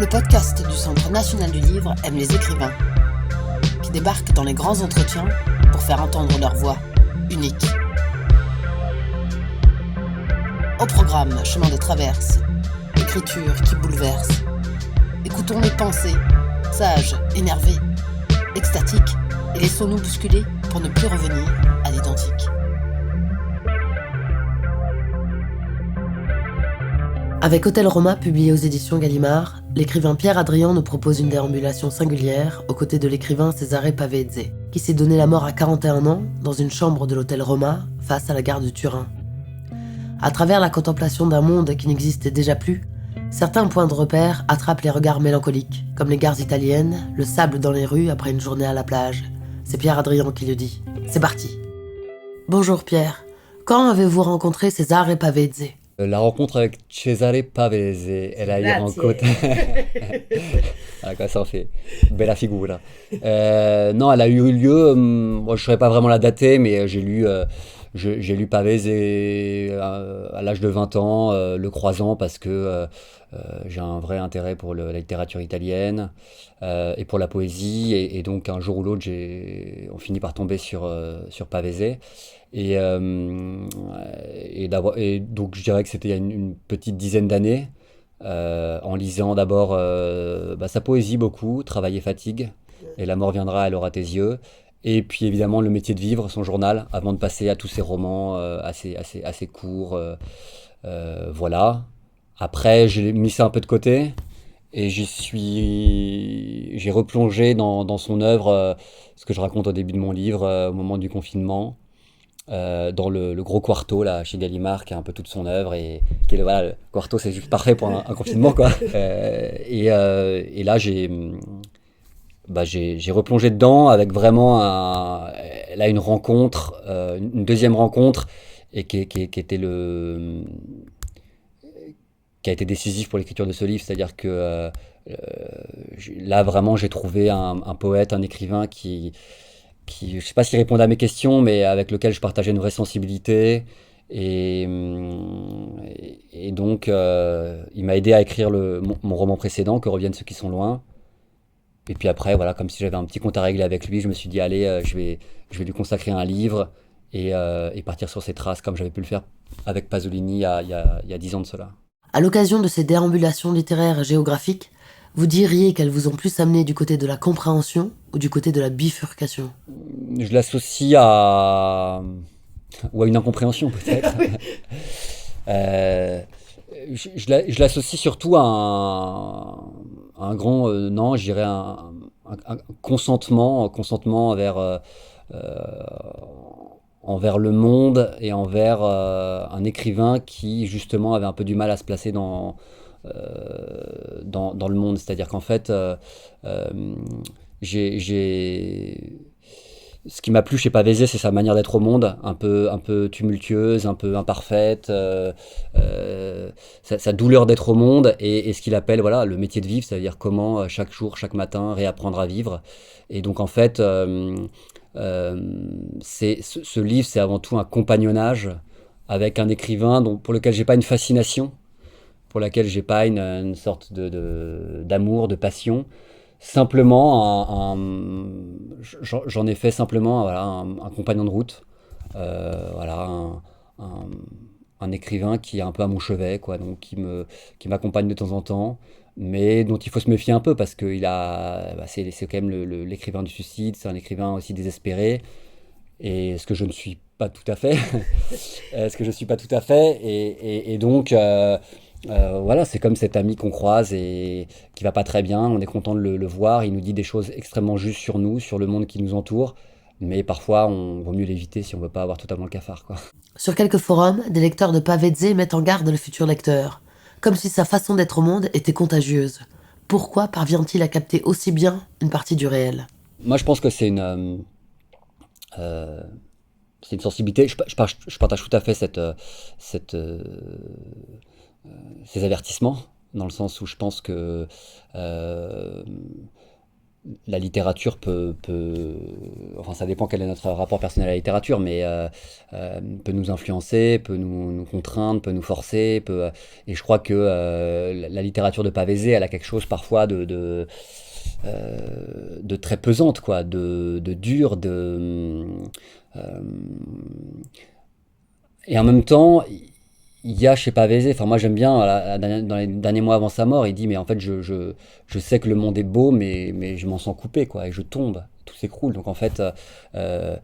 Le podcast du Centre national du livre aime les écrivains, qui débarquent dans les grands entretiens pour faire entendre leur voix unique. Au programme Chemin de traverse, écriture qui bouleverse. Écoutons les pensées, sages, énervées, extatiques, et laissons-nous bousculer pour ne plus revenir à l'identique. Avec Hôtel Roma, publié aux éditions Gallimard, l'écrivain Pierre Hadrian nous propose une déambulation singulière aux côtés de l'écrivain Cesare Pavese, qui s'est donné la mort à 41 ans dans une chambre de l'Hôtel Roma face à la gare de Turin. À travers la contemplation d'un monde qui n'existait déjà plus, certains points de repère attrapent les regards mélancoliques, comme les gares italiennes, le sable dans les rues après une journée à la plage. C'est Pierre Hadrian qui le dit. C'est parti. Bonjour Pierre. Quand avez-vous rencontré Cesare Pavese ? La rencontre avec Cesare Pavese, elle a eu rencontre. Ça en fait bella figura. Non, elle a eu lieu. Moi, je ne saurais pas vraiment la dater, mais j'ai lu Pavese à l'âge de 20 ans, le croisant parce que j'ai un vrai intérêt pour la littérature italienne et pour la poésie. Et donc, un jour ou l'autre, on finit par tomber sur Pavese. Et donc, je dirais que c'était il y a une petite dizaine d'années, en lisant d'abord sa poésie beaucoup, Travail et fatigue, et La mort viendra, elle aura tes yeux. Et puis évidemment Le métier de vivre, son journal, avant de passer à tous ces romans assez courts. Voilà. Après, j'ai mis ça un peu de côté et j'ai replongé dans son œuvre, ce que je raconte au début de mon livre, au moment du confinement, dans le gros quarto là, chez Gallimard, qui a un peu toute son œuvre et qui est voilà, le quarto, c'est juste parfait pour un confinement quoi. Et là j'ai replongé dedans avec vraiment une rencontre, une deuxième rencontre, et qui a été décisif pour l'écriture de ce livre. C'est-à-dire que là vraiment j'ai trouvé un poète, un écrivain qui je ne sais pas s'il répondait à mes questions, mais avec lequel je partageais une vraie sensibilité. Et donc il m'a aidé à écrire mon roman précédent, Que reviennent ceux qui sont loin. Et puis après, voilà, comme si j'avais un petit compte à régler avec lui, je me suis dit, allez, je vais lui consacrer un livre et partir sur ses traces, comme j'avais pu le faire avec Pasolini il y a 10 ans de cela. À l'occasion de ces déambulations littéraires et géographiques, vous diriez qu'elles vous ont plus amené du côté de la compréhension ou du côté de la bifurcation ? Je l'associe à une incompréhension peut-être. Je l'associe surtout à un grand, non, je dirais un consentement envers le monde et envers un écrivain qui justement avait un peu du mal à se placer dans le monde. C'est-à-dire qu'en fait, ce qui m'a plu chez Pavese, c'est sa manière d'être au monde, un peu tumultueuse, un peu imparfaite, sa douleur d'être au monde, et ce qu'il appelle voilà, le métier de vivre, c'est-à-dire comment chaque jour, chaque matin, réapprendre à vivre. Et donc en fait, ce livre, c'est avant tout un compagnonnage avec un écrivain pour lequel j'ai pas une fascination, pour laquelle j'ai pas une sorte d'amour, de passion. Simplement, j'en ai fait simplement voilà, un compagnon de route, voilà, un écrivain qui est un peu à mon chevet, quoi, donc qui m'accompagne de temps en temps, mais dont il faut se méfier un peu parce que c'est quand même l'écrivain du suicide, c'est un écrivain aussi désespéré, et ce que je ne suis pas tout à fait, et donc voilà, c'est comme cet ami qu'on croise et qui va pas très bien, on est content de le voir, il nous dit des choses extrêmement justes sur nous, sur le monde qui nous entoure, mais parfois on vaut mieux l'éviter si on veut pas avoir totalement le cafard, quoi. Sur quelques forums, des lecteurs de Pavese mettent en garde le futur lecteur, comme si sa façon d'être au monde était contagieuse. Pourquoi parvient-il à capter aussi bien une partie du réel ? Moi je pense que c'est une sensibilité, je partage tout à fait ces avertissements, dans le sens où je pense que la littérature enfin ça dépend quel est notre rapport personnel à la littérature, mais peut nous influencer, peut nous contraindre, peut nous forcer, et je crois que la littérature de Pavese, elle a quelque chose parfois de très pesante, quoi, de dur, euh, et en même temps, il y a chez Pavese, enfin moi j'aime bien, dans les derniers mois avant sa mort, il dit mais en fait je sais que le monde est beau, mais je m'en sens coupé, quoi, et je tombe, tout s'écroule. Donc en fait, euh,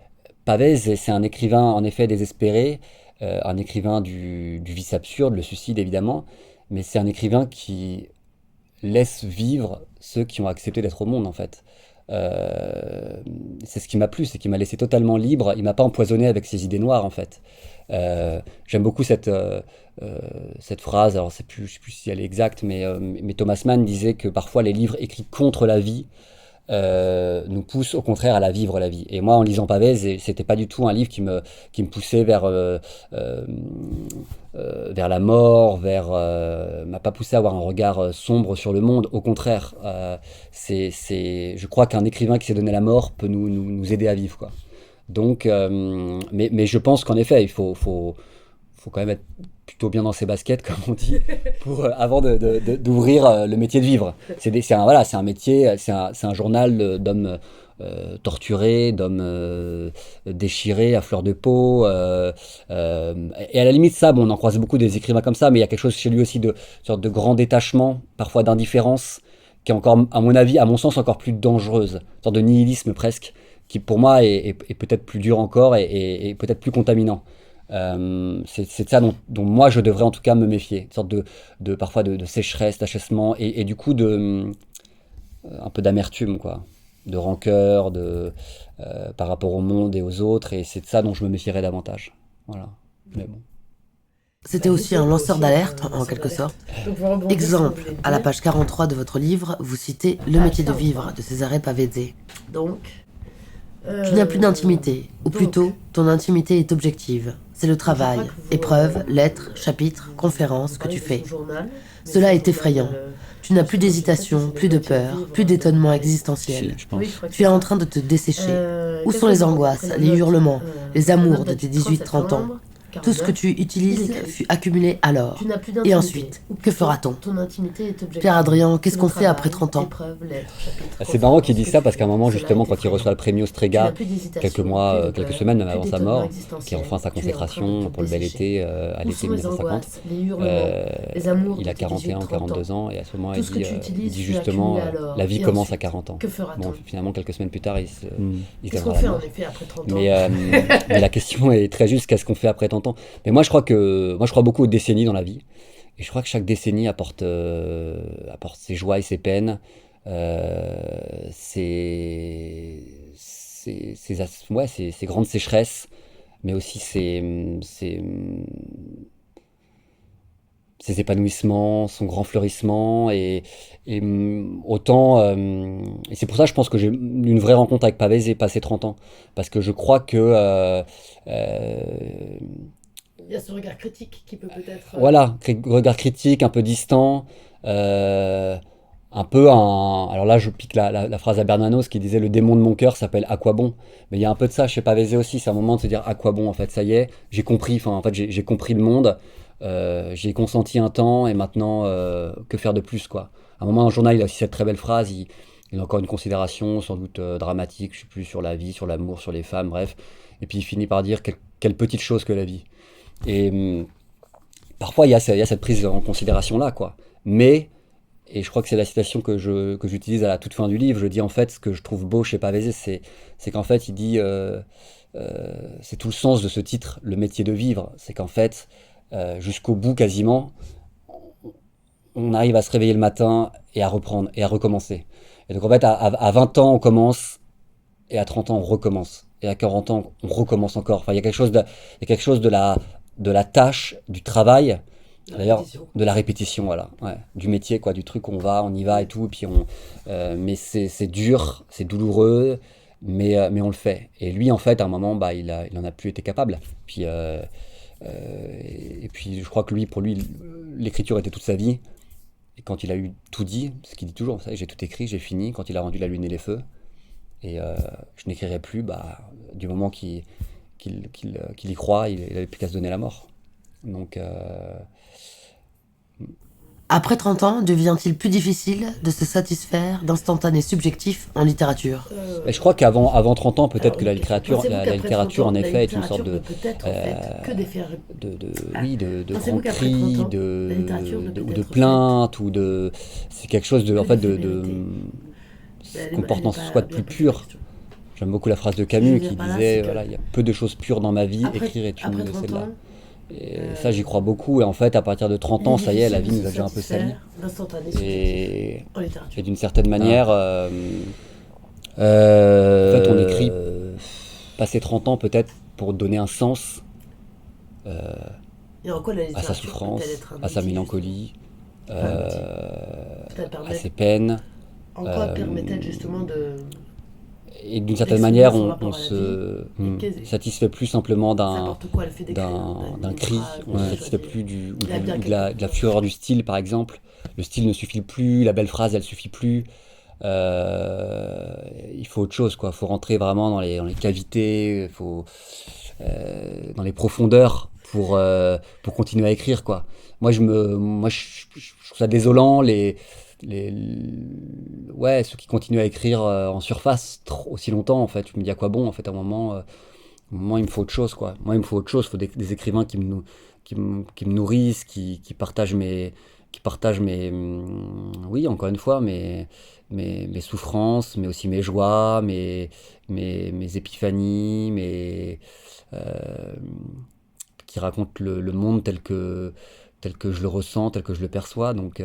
Pavese, c'est un écrivain en effet désespéré, un écrivain du vice absurde, le suicide évidemment, mais c'est un écrivain qui laisse vivre ceux qui ont accepté d'être au monde, en fait. Euh, c'est ce qui m'a plu, c'est qu'il m'a laissé totalement libre, il m'a pas empoisonné avec ses idées noires, en fait. J'aime beaucoup euh, cette phrase, alors je sais plus si elle est exacte, mais Thomas Mann disait que parfois les livres écrits contre la vie nous pousse au contraire à la vivre, la vie. Et moi, en lisant Pavese, c'était pas du tout un livre qui me poussait euh, vers la mort, m'a pas poussé à avoir un regard sombre sur le monde. Au contraire, je crois qu'un écrivain qui s'est donné la mort peut nous aider à vivre, quoi. Donc, mais je pense qu'en effet, faut quand même être plutôt bien dans ses baskets, comme on dit, avant d'ouvrir le métier de vivre. Voilà, c'est un métier, c'est un journal d'hommes torturés, d'hommes déchirés à fleur de peau. Et à la limite, ça, bon, on en croise beaucoup des écrivains comme ça, mais il y a quelque chose chez lui aussi de sorte de grand détachement, parfois d'indifférence, qui est encore, à mon avis, à mon sens, encore plus dangereuse, une sorte de nihilisme presque, qui pour moi est peut-être plus dur encore et peut-être plus contaminant. C'est de ça dont moi je devrais en tout cas me méfier, une sorte parfois de sécheresse, d'achèvement et du coup un peu d'amertume, quoi, de rancœur, par rapport au monde et aux autres, et c'est de ça dont je me méfierais davantage. Voilà. Mais bon. C'était aussi un lanceur d'alerte, en quelque sorte. Exemple, à la page 43 de votre livre, vous citez Le métier de vivre de Cesare Pavese. Donc, Tu n'as plus d'intimité, ou plutôt, ton intimité est objective. C'est le travail, épreuves, lettres, chapitres, conférences que tu fais. Cela est effrayant. Tu n'as plus d'hésitation, plus de peur, plus d'étonnement existentiel. Si, je pense. Tu es en train de te dessécher. Où sont les angoisses, les hurlements, les amours de tes 18-30 ans? Tout ce que tu utilises fut accumulé alors. Et ensuite, que fera-t-on? Pierre-Adrien, qu'est-ce qu'on fait après 30 ans? C'est marrant qu'il dise ça parce qu'à un moment, justement, quand il reçoit le Premio Strega, quelques semaines même avant sa mort, qui est enfin sa consécration pour le bel été, à l'été 1950, il a 41 ou 42 ans, et à ce moment, il dit justement la vie commence à 40 ans. Bon, finalement, quelques semaines plus tard, il se Qu'est-ce qu'on lèvera fait la en mort. effet après 30 ans? Mais la question est très juste, qu'est-ce qu'on fait après 30 ans? Mais moi, je crois beaucoup aux décennies dans la vie. Et je crois que chaque décennie apporte ses joies et ses peines, ses grandes sécheresses, mais aussi ses épanouissements, son grand fleurissement. Et c'est pour ça, je pense que j'ai eu une vraie rencontre avec Pavese passé 30 ans. Parce que je crois que euh, Il y a ce regard critique qui peut peut-être... voilà, regard critique, un peu distant, euh, un peu un... Alors là, je pique la phrase à Bernanos qui disait le démon de mon cœur s'appelle à quoi bon. Mais il y a un peu de ça chez Pavese aussi, c'est un moment de se dire à quoi bon, en fait, ça y est, j'ai compris, enfin, en fait, j'ai compris le monde, j'ai consenti un temps et maintenant, que faire de plus, quoi. À un moment, dans le journal, il a aussi cette très belle phrase, il a encore une considération sans doute dramatique, je sais plus, sur la vie, sur l'amour, sur les femmes, bref. Et puis il finit par dire quelle petite chose que la vie. Et parfois, il y a cette prise en considération là, quoi. Mais, et je crois que c'est la citation que j'utilise à la toute fin du livre, je dis en fait, ce que je trouve beau chez Pavese, c'est qu'en fait, il dit, c'est tout le sens de ce titre, le métier de vivre, c'est qu'en fait, jusqu'au bout quasiment, on arrive à se réveiller le matin et à reprendre et à recommencer. Et donc en fait, à 20 ans, on commence, et à 30 ans, on recommence. Et à 40 ans, on recommence encore. Enfin, il y a quelque chose de la tâche, du travail, d'ailleurs, de la répétition, voilà, ouais, du métier, quoi, du truc, on y va et tout, et puis mais c'est dur, c'est douloureux, mais on le fait. Et lui, en fait, à un moment, bah, il en a plus été capable. Et puis, je crois que pour lui, l'écriture était toute sa vie, Et quand il a eu tout dit, ce qu'il dit toujours, vous savez, j'ai tout écrit, j'ai fini, quand il a rendu La Lune et les Feux, et je n'écrirai plus, du moment qu'il y croit, il n'avait plus qu'à se donner la mort. Donc, Après 30 ans, devient-il plus difficile de se satisfaire d'instantanés subjectifs en littérature? et je crois qu'avant 30 ans, peut-être Alors, que la une question. littérature, Pensez-vous la qu'après littérature 30 en ans, effet la est une sorte littérature ne peut être en fait que des faits. oui, de Pensez-vous grands qu'après 30 cris, ans, la littérature ne peut ou de être en fait plaintes, c'est quelque chose de, en fait, que des vérités? se comporte en soi de plus bien posée, la pur. question. J'aime beaucoup la phrase de Je Camus veux qui dire par là, disait, c'est que voilà, il y a peu de choses pures dans ma vie, écrire est une après de 30 celles-là. ans, Et ça, j'y crois beaucoup. Et en fait, à partir de 30 ans, ça y est, la vie nous a déjà un peu salis. d'instantanés subjectifs Et, en littérature. et d'une certaine manière, en fait, on écrit passer 30 ans peut-être pour donner un sens Et en quoi la à sa littérature souffrance, peut-elle être un à sa outil, mélancolie, peut-elle à permettre- ses peines. En quoi permet-elle justement de... Et d'une certaine d'exprimer manière, son on rapport à la se vie, et qu'est- satisfait plus simplement n'importe quoi, le fait d'écrire, d'un cri. ouvrage, On se de satisfait choisir. plus Il a bien de la quelque chose. fureur du style, par exemple. Le style ne suffit plus, la belle phrase, elle suffit plus. Il faut autre chose, quoi. Il faut rentrer vraiment dans les cavités, dans les profondeurs pour continuer à écrire, quoi. Moi, je trouve ça désolant, ouais, ceux qui continuent à écrire en surface aussi longtemps, en fait. Je me dis à quoi bon, en fait, à un moment, il me faut autre chose, quoi. Moi, il me faut autre chose. Il faut des écrivains qui me nourrissent, qui partagent oui, encore une fois, mes souffrances, mais aussi mes joies, mes épiphanies, euh, qui racontent le monde tel que je le ressens, tel que je le perçois. Donc,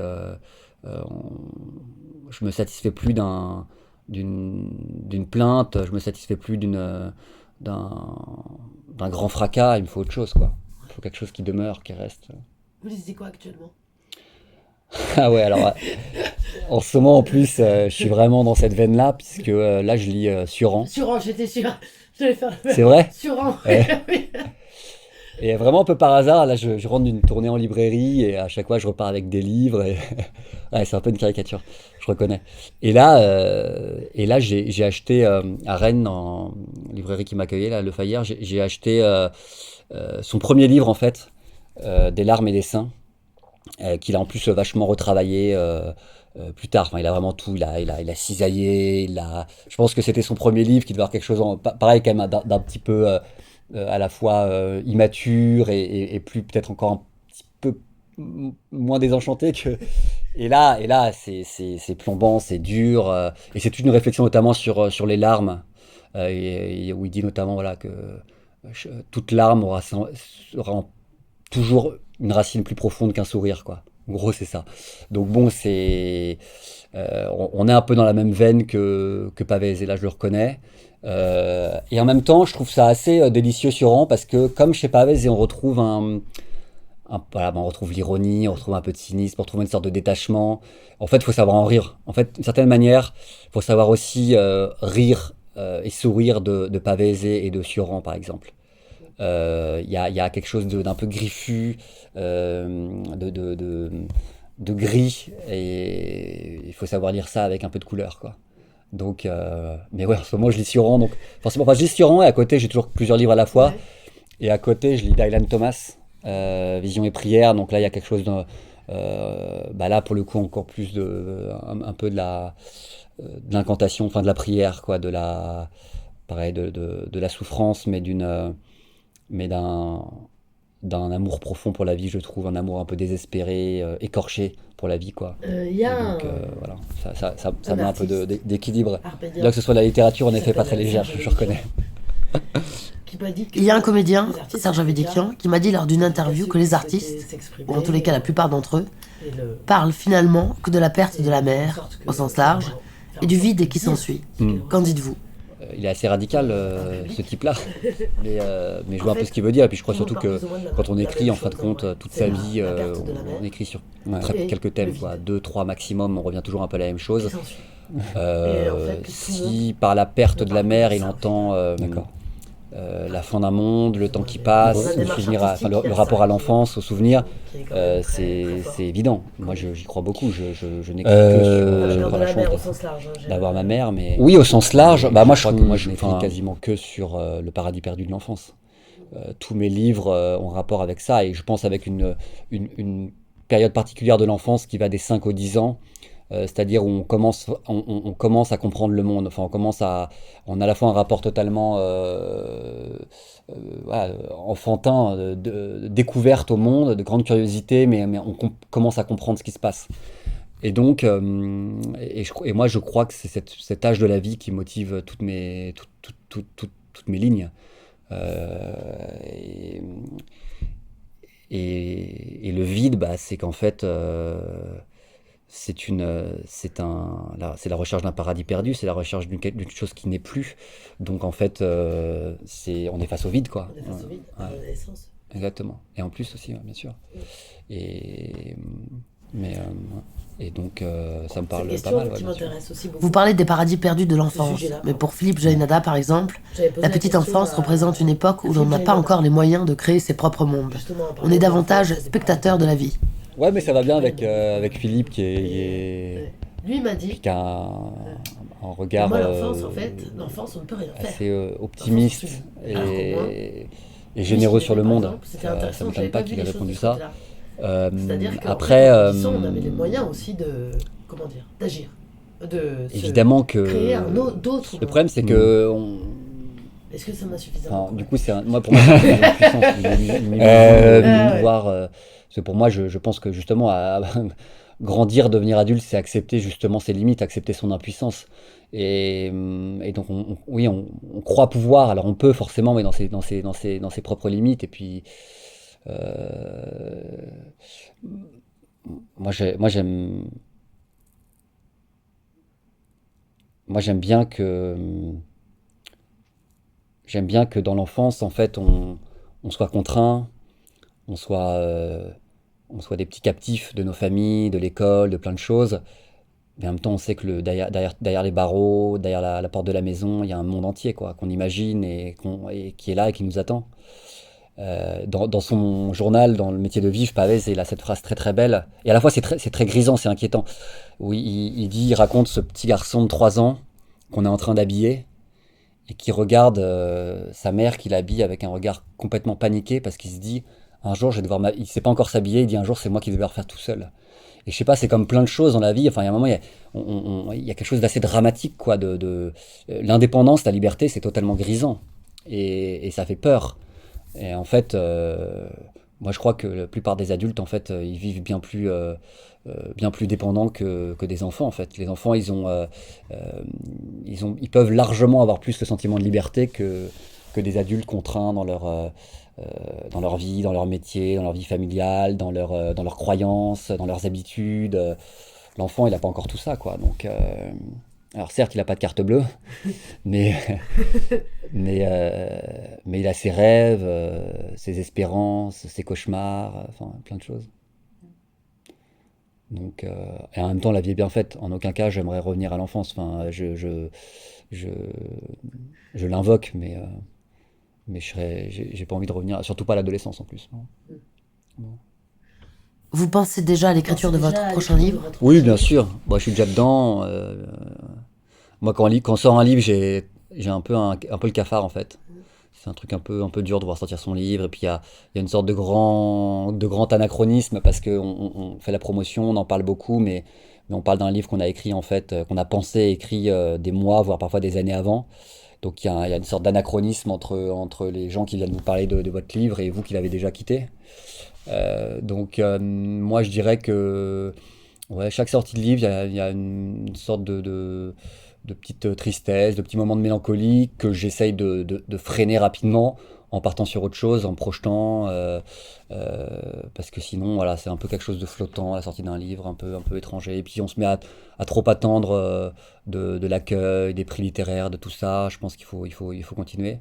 je me satisfais plus d'une plainte, je me satisfais plus d'un grand fracas. Il me faut autre chose, quoi. Il faut quelque chose qui demeure, qui reste. Vous lisez quoi actuellement? Ah ouais, alors en ce moment en plus, je suis vraiment dans cette veine-là, puisque là je lis Suran. Suran, j'étais sûre. J'allais faire le C'est vrai? Suran. Ouais. Oui. Et vraiment un peu par hasard, là je rentre d'une tournée en librairie et à chaque fois je repars avec des livres. Ouais, c'est un peu une caricature, je reconnais. Et là j'ai acheté à Rennes, en librairie qui m'accueillait, là, Le Fayeur, j'ai acheté son premier livre en fait, Des larmes et des seins. Qu'il a en plus vachement retravaillé plus tard. Enfin, il a vraiment tout. Il a cisaillé. Je pense que c'était son premier livre qui devait avoir quelque chose pareil quand même d'un petit peu à la fois immature et plus peut-être encore un petit peu moins désenchanté que. Et là, c'est plombant, c'est dur, et c'est toute une réflexion notamment sur les larmes, où il dit notamment voilà que toute larme aura toujours une racine plus profonde qu'un sourire, quoi. En gros, c'est ça. Donc bon, on est un peu dans la même veine que Pavese, et là je le reconnais. Et en même temps, je trouve ça assez délicieux sur Suran, parce que comme chez Pavese, on retrouve voilà, on retrouve l'ironie, on retrouve un peu de cynisme, on retrouve une sorte de détachement. En fait, il faut savoir en rire. En fait, d'une certaine manière, il faut savoir aussi rire et sourire de Pavese et de Suran, par exemple. Il y a quelque chose d'un peu griffu, de gris, et il faut savoir lire ça avec un peu de couleur, quoi. Donc, mais ouais, en ce moment je lis Suran, donc forcément, enfin, je lis Suran, et à côté j'ai toujours plusieurs livres à la fois, Ouais. et à côté je lis Dylan Thomas, Vision et prière. Donc là il y a quelque chose là pour le coup encore plus un peu de l'incantation, enfin de la prière, quoi, pareil, de la souffrance, mais d'un amour profond pour la vie, je trouve, un amour un peu désespéré, écorché pour la vie, quoi. Il y Et a donc voilà, ça un met un peu artiste. d'équilibre. Arpédia, Bien que ce soit la littérature, en qui effet, pas très s'appelle légère, Serge je reconnais. qui m'a dit que Il y a un comédien, les artistes Serge Avedikian, qui m'a dit lors d'une interview que les artistes, ou en tous les cas la plupart d'entre eux, parlent finalement que de la perte de la mer, au sens large, et du vide qui s'ensuit. Qu'en dites-vous? Il est assez radical, ce type-là. Mais je vois un peu ce qu'il veut dire. Et puis je crois surtout que quand on écrit, en fin de compte, toute sa vie, on écrit sur quelques thèmes, quoi. 2, 3 maximum, on revient toujours un peu à la même chose. Si par la perte de la mer, il entend la fin d'un monde, le temps qui passe, le souvenir, le rapport à l'enfance, au souvenir, c'est évident. Moi, j'y crois beaucoup. Je n'écris que sur Dans la la chance mer au sens large. d'avoir ma mère, mais oui, au sens large. Bah moi, je crois que moi, je n'écris enfin, quasiment que sur le paradis perdu de l'enfance. Tous mes livres ont rapport avec ça, et je pense avec une période particulière de l'enfance qui va des 5 aux 10 ans. C'est-à-dire où on commence à comprendre le monde. Enfin, on a à la fois un rapport totalement voilà, enfantin, de découverte au monde, de grande curiosité, mais on commence à comprendre ce qui se passe. Et donc, et moi, je crois que c'est cet âge de la vie qui motive toutes mes lignes. Et, et le vide, bah, c'est qu'en fait, c'est la recherche d'un paradis perdu, c'est la recherche d'une chose qui n'est plus. Donc en fait, on est face au vide, quoi. On est face au vide, Ouais, à l'essence. exactement. Et en plus aussi, ouais, bien sûr. Et, mais, et donc, ça me C'est parle une pas question mal, ouais, qui bien sûr. m'intéresse aussi beaucoup. Vous parlez des paradis perdus de Ce l'enfance, sujet-là, mais pardon. pour Philippe Jainada par exemple, J'avais posé la la petite question enfance à représente une époque où l'on Philippe n'a pas Jainada, encore les moyens de créer ses propres mondes. justement, en On parlant est de davantage l'enfance et des spectateur de la vie. Ouais, mais ça va bien avec, paradis. avec Philippe qui Ouais. Lui il m'a dit, qui a un mais regard moi l'enfance en fait, l'enfance on ne peut rien faire. assez L'enfance, optimiste c'est fini. Alors qu'au moins, et généreux sur le par monde. exemple, c'était Ça intéressant, m'étonne j'avais pas pas vu qu'il les ait choses répondu de ce ça. côté-là. C'est-à-dire qu'en Après, fait, en grandissant, on avait les moyens aussi de, comment dire, d'agir, de se évidemment que créer d'autres le mondes. problème c'est que Est-ce que ça m'a suffisamment du convaincu? coup moi pour moi c'est une puissance, une Ah ouais. pouvoir. Parce que pour moi je pense que justement grandir, devenir adulte, c'est accepter justement ses limites, accepter son impuissance. Et donc oui, on croit pouvoir, alors on peut forcément, mais dans ses propres limites. Et puis euh, moi j'ai- moi j'aime moi j'aime bien que dans l'enfance en fait on soit contraint, on soit on soit des petits captifs de nos familles, de l'école, de plein de choses. Mais en même temps, on sait que derrière les barreaux, derrière la porte de la maison, il y a un monde entier, quoi, qu'on imagine et qui est là et qui nous attend. Dans son journal, dans le métier de vivre, Pavès, il a cette phrase très très belle. Et à la fois, c'est très grisant, c'est inquiétant. Où il raconte ce petit garçon de 3 ans qu'on est en train d'habiller et qui regarde sa mère qui l'habille avec un regard complètement paniqué parce qu'il se dit un jour, je vais devoir il sait pas encore s'habiller, il dit un jour, c'est moi qui vais devoir faire tout seul. Et je sais pas, c'est comme plein de choses dans la vie. Enfin, il y a un moment, il y a quelque chose d'assez dramatique, quoi. L'indépendance, la liberté, c'est totalement grisant. Et ça fait peur. Et en fait, moi, je crois que la plupart des adultes, en fait, ils vivent bien plus dépendants que des enfants, en fait. Les enfants, ils peuvent largement avoir plus le sentiment de liberté que des adultes contraints dans leur vie, dans leur métier, dans leur vie familiale, dans leurs croyances, dans leurs habitudes. L'enfant, il n'a pas encore tout ça, quoi. Donc, alors certes, il n'a pas de carte bleue, mais, mais il a ses rêves, ses espérances, ses cauchemars, enfin plein de choses. Donc, et en même temps, la vie est bien faite. En aucun cas, j'aimerais revenir à l'enfance. Enfin, je, je l'invoque, mais j'ai pas envie de revenir, surtout pas à l'adolescence en plus. Non. Vous pensez déjà à l'écriture de votre prochain livre? Oui, bien sûr. Moi, je suis déjà dedans. Moi, quand sort un livre, j'ai un peu le cafard en fait. C'est un truc un peu dur de voir sortir son livre. Et puis il y a une sorte de grand anachronisme parce qu'on fait la promotion, on en parle beaucoup, mais on parle d'un livre qu'on a écrit en fait, qu'on a pensé écrit des mois, voire parfois des années avant. Donc il y a une sorte d'anachronisme entre les gens qui viennent vous parler de votre livre et vous qui l'avez déjà quitté. Donc moi je dirais que ouais, chaque sortie de livre, il y a une sorte de petite tristesse, de petits moments de mélancolie que j'essaye de freiner rapidement en partant sur autre chose, en projetant, euh, parce que sinon voilà, c'est un peu quelque chose de flottant à la sortie d'un livre, un peu étranger. Et puis on se met à trop attendre de l'accueil, des prix littéraires, de tout ça. Je pense qu'il faut continuer.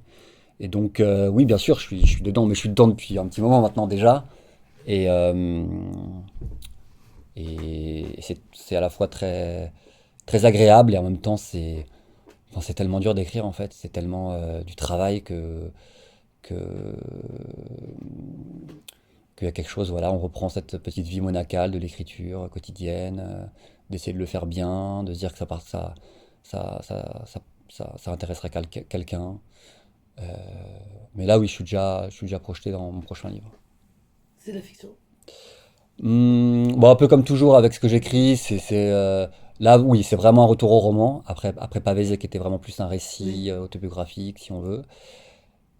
Et donc oui, bien sûr, je suis dedans, mais je suis dedans depuis un petit moment maintenant déjà. Et, c'est à la fois très, très agréable et en même temps Enfin, c'est tellement dur d'écrire en fait, c'est tellement du travail que qu'il y a quelque chose, voilà, on reprend cette petite vie monacale de l'écriture quotidienne, d'essayer de le faire bien, de se dire que ça, ça, ça, ça intéresserait quelqu'un. Euh, mais là, oui, je suis déjà projeté dans mon prochain livre. C'est de la fiction. Bon, un peu comme toujours avec ce que j'écris, là, oui, c'est vraiment un retour au roman. Après Pavese, qui était vraiment plus un récit autobiographique, si on veut.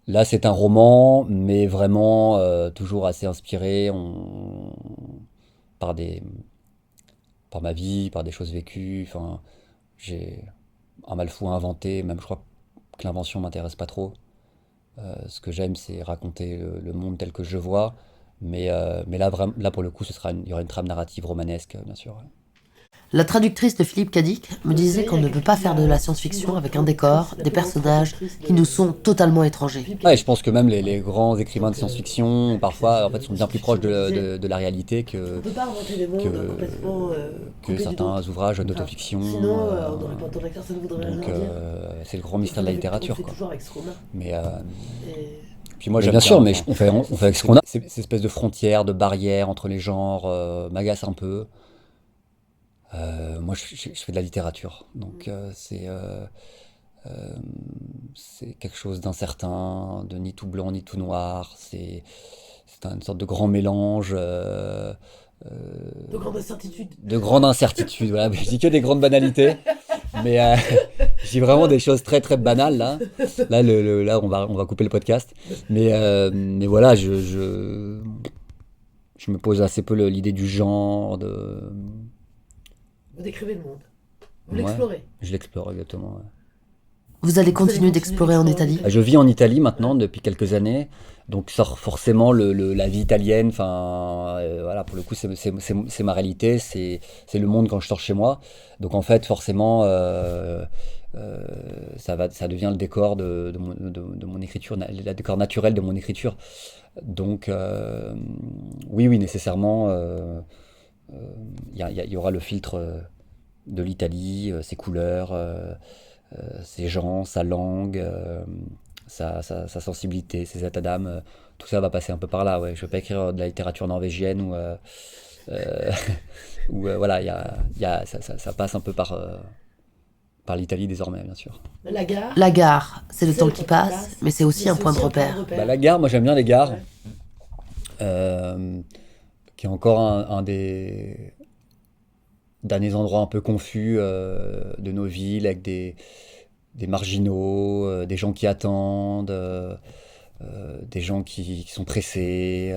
Là, c'est un roman, mais vraiment toujours assez inspiré par des, par ma vie, par des choses vécues. Enfin, j'ai un mal fou à inventer. Même, je crois que l'invention m'intéresse pas trop. Ce que j'aime, c'est raconter le monde tel que je le vois. Mais là, là, pour le coup, il y aura une trame narrative romanesque, bien sûr. La traductrice de Philippe Cadic me disait qu'on ne peut pas faire de la science-fiction avec un décor, des personnages qui nous sont totalement étrangers. Ouais, je pense que même les grands écrivains de science-fiction, parfois, en fait, sont bien plus proches de la réalité On peut pas inventer des mondes complètement que coupés du certains d'autres. ouvrages d'autofiction. Sinon, on n'aurait pas autant d'acteurs, ça ne voudrait rien Donc, dire. c'est le grand mystère de la littérature, On fait quoi. toujours avec ce qu'on a. Mais, Et puis moi, j'aime bien sûr, mais on fait avec ce qu'on a. Ces espèces de frontières, de barrières entre les genres m'agacent un peu. Moi, je fais de la littérature, donc c'est quelque chose d'incertain, de ni tout blanc ni tout noir. C'est une sorte de grand mélange, de grande incertitude. de grande incertitude. Voilà, je dis que des grandes banalités, mais je dis vraiment des choses très très banales là. Là, là, on va couper le podcast. Mais voilà, je me pose assez peu l'idée du genre, Vous décrivez le monde. Vous Ouais, l'explorez. je l'explore exactement. Ouais. Vous allez continuer d'explorer en Italie? Je vis en Italie maintenant depuis quelques années, donc forcément la vie italienne, enfin voilà, pour le coup c'est ma réalité, c'est le monde quand je sors chez moi. Donc en fait forcément ça devient le décor de mon écriture, le décor naturel de mon écriture. Donc oui nécessairement il y aura le filtre de l'Italie, ses couleurs. Ses gens, sa langue, sa sensibilité, ses états d'âme, tout ça va passer un peu par là. Ouais. Je ne vais pas écrire de la littérature norvégienne euh, voilà, ça passe un peu par l'Italie désormais, bien sûr. La gare, C'est le temps qui passe, mais c'est aussi un point de repère. Bah, la gare, moi j'aime bien les gares, Ouais. qui est encore un des derniers endroits un peu confus de nos villes, avec des marginaux, des gens qui attendent, des gens qui sont pressés,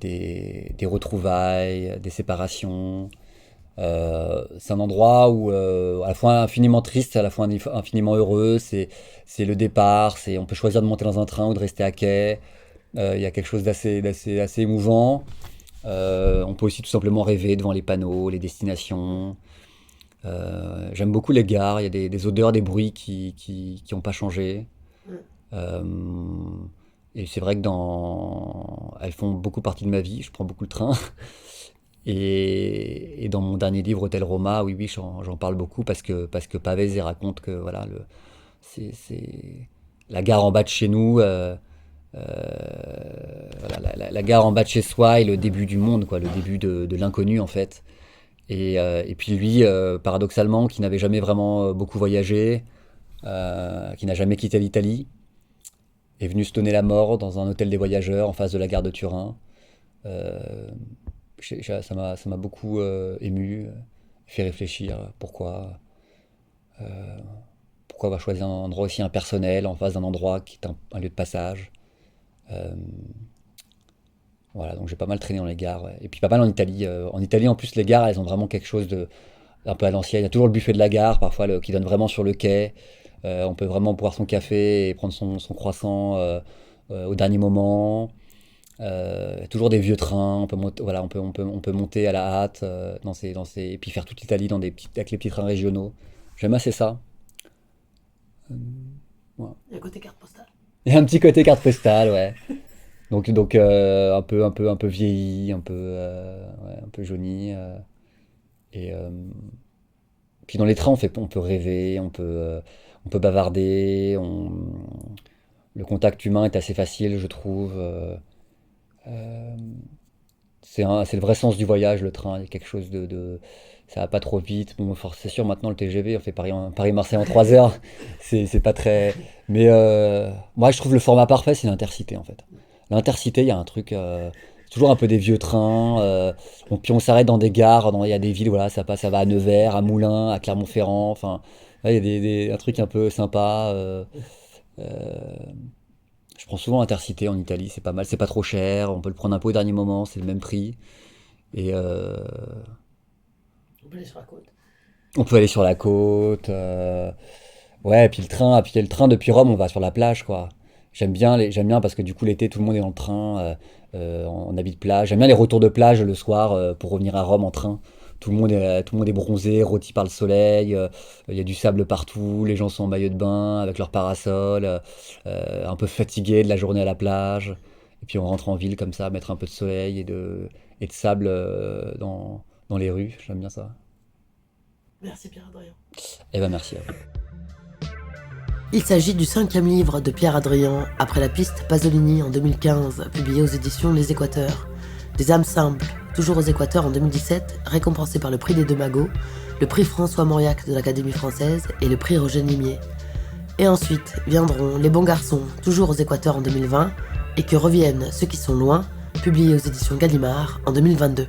des retrouvailles, des séparations. C'est un endroit où à la fois infiniment triste, à la fois infiniment heureux. C'est le départ, on peut choisir de monter dans un train ou de rester à quai. Il y a quelque chose assez émouvant. On peut aussi tout simplement rêver devant les panneaux, les destinations. J'aime beaucoup les gares, il y a des odeurs, des bruits qui ont pas changé. Mm. Euh, et c'est vrai que elles font beaucoup partie de ma vie, je prends beaucoup le train. Et dans mon dernier livre, Hôtel Roma, oui, oui, j'en parle beaucoup parce que Pavese raconte que voilà, c'est la gare en bas de chez nous, voilà, la gare en bas de chez soi est le début du monde, quoi, le début de l'inconnu en fait. Et puis lui, paradoxalement, qui n'avait jamais vraiment beaucoup voyagé, qui n'a jamais quitté l'Italie, est venu se donner la mort dans un hôtel des voyageurs en face de la gare de Turin. Euh, ça m'a beaucoup ému, fait réfléchir euh, pourquoi on va choisir un endroit aussi impersonnel en face d'un endroit qui est un lieu de passage. Euh, voilà, donc j'ai pas mal traîné dans les gares, ouais. Et puis pas mal en Italie. En Italie, en plus, les gares, elles ont vraiment quelque chose de un peu à l'ancienne. Il y a toujours le buffet de la gare, parfois, qui donne vraiment sur le quai. On peut vraiment boire son café et prendre son croissant au dernier moment. Toujours des vieux trains, voilà, on peut monter à la hâte et puis faire toute l'Italie avec les petits trains régionaux. J'aime assez ça. Voilà. Il y a un côté carte postale. Il y a un petit côté carte postale, ouais. Donc un peu vieilli, ouais, un peu jauni. Et puis dans les trains, on peut rêver, on peut bavarder, le contact humain est assez facile, je trouve. Euh, c'est le vrai sens du voyage, le train. Il y a quelque chose ça va pas trop vite. Bon, c'est sûr, maintenant, le TGV, on fait Paris-Marseille en 3 heures. C'est pas très. Mais moi, je trouve le format parfait, c'est l'Intercité, en fait. L'Intercité, il y a un truc. Toujours un peu des vieux trains. Puis on s'arrête dans des gares. Il y a des villes, voilà, ça va à Nevers, à Moulins, à Clermont-Ferrand. Enfin, là, il y a un truc un peu sympa. Je prends souvent Intercité en Italie, c'est pas mal, c'est pas trop cher, on peut le prendre un peu au dernier moment, c'est le même prix. Et On peut aller sur la côte. on peut aller sur la côte. Ouais, et puis le train depuis Rome, on va sur la plage, quoi. J'aime bien parce que du coup l'été tout le monde est dans le train, en habit de plage. J'aime bien les retours de plage le soir pour revenir à Rome en train. Tout le monde est bronzé, rôti par le soleil. Il y a du sable partout. Les gens sont en maillot de bain avec leur parasol, un peu fatigués de la journée à la plage. Et puis on rentre en ville comme ça, mettre un peu de soleil et de sable dans les rues. J'aime bien ça. Merci Pierre-Adrien. Eh ben merci à vous. Il s'agit du 5e livre de Pierre Adrien, après La piste Pasolini en 2015, publié aux éditions Les Équateurs. Des âmes simples, toujours aux Équateurs en 2017, récompensé par le prix des Deux Magots, le prix François Mauriac de l'Académie française et le prix Roger Nimier. Et ensuite viendront Les Bons Garçons, toujours aux Équateurs en 2020, et Que reviennent ceux qui sont loin, publié aux éditions Gallimard en 2022.